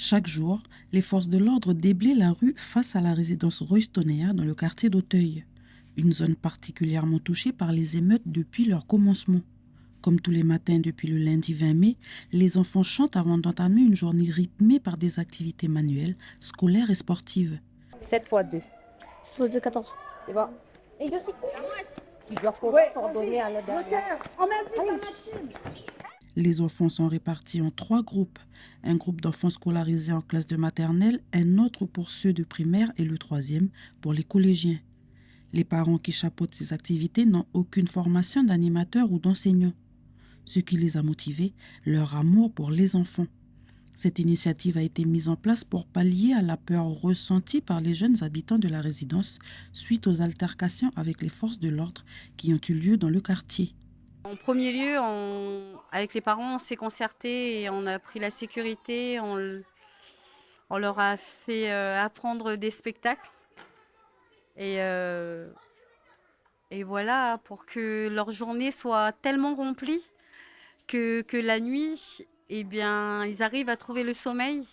Chaque jour, les forces de l'ordre déblaient la rue face à la résidence Roystonea dans le quartier d'Auteuil, une zone particulièrement touchée par les émeutes depuis leur commencement. Comme tous les matins depuis le lundi 20 mai, les enfants chantent avant d'entamer une journée rythmée par des activités manuelles, scolaires et sportives. 7 fois 2. 6 fois 2, 14. C'est bon. Et je sais. Il doit coordonner à la dernière. Les enfants sont répartis en 3 groupes. Un groupe d'enfants scolarisés en classe de maternelle, un autre pour ceux de primaire et le troisième pour les collégiens. Les parents qui chapeautent ces activités n'ont aucune formation d'animateur ou d'enseignant. Ce qui les a motivés, leur amour pour les enfants. Cette initiative a été mise en place pour pallier à la peur ressentie par les jeunes habitants de la résidence suite aux altercations avec les forces de l'ordre qui ont eu lieu dans le quartier. En premier lieu, avec les parents, on s'est concerté et on a pris la sécurité, on leur a fait apprendre des spectacles. Et voilà, pour que leur journée soit tellement remplie que la nuit, eh bien, ils arrivent à trouver le sommeil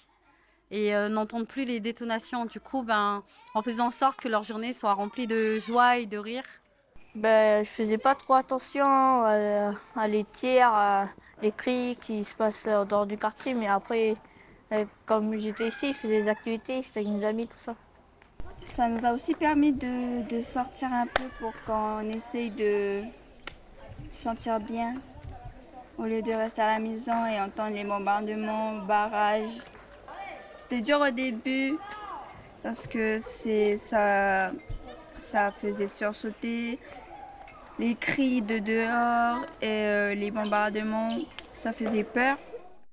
et n'entendent plus les détonations. Du coup, en faisant en sorte que leur journée soit remplie de joie et de rire. Je faisais pas trop attention à les tirs, à les cris qui se passent en dehors du quartier. Mais après, comme j'étais ici, je faisais des activités, j'étais avec mes amis, tout ça. Ça nous a aussi permis de sortir un peu pour qu'on essaye de se sentir bien au lieu de rester à la maison et entendre les bombardements, barrages. C'était dur au début parce que ça faisait sursauter les cris de dehors et les bombardements, ça faisait peur.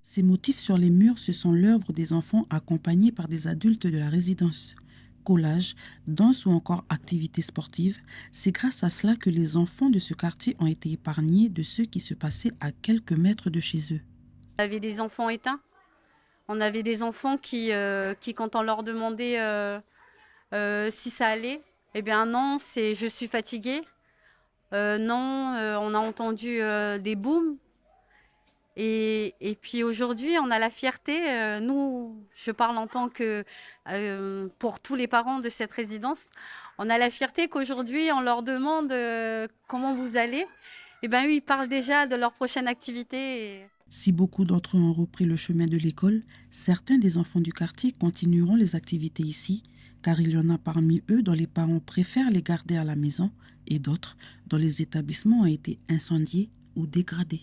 Ces motifs sur les murs, ce sont l'œuvre des enfants accompagnés par des adultes de la résidence. Collage, danse ou encore activités sportives, c'est grâce à cela que les enfants de ce quartier ont été épargnés de ce qui se passait à quelques mètres de chez eux. On avait des enfants éteints, on avait des enfants qui quand on leur demandait si ça allait, eh bien non, c'est je suis fatiguée. Non, on a entendu des booms. Et puis aujourd'hui, on a la fierté, nous, je parle en tant que pour tous les parents de cette résidence, on a la fierté qu'aujourd'hui, on leur demande comment vous allez. Et bien, eux, ils parlent déjà de leur prochaine activité. Si beaucoup d'entre eux ont repris le chemin de l'école, certains des enfants du quartier continueront les activités ici, car il y en a parmi eux dont les parents préfèrent les garder à la maison et d'autres dont les établissements ont été incendiés ou dégradés.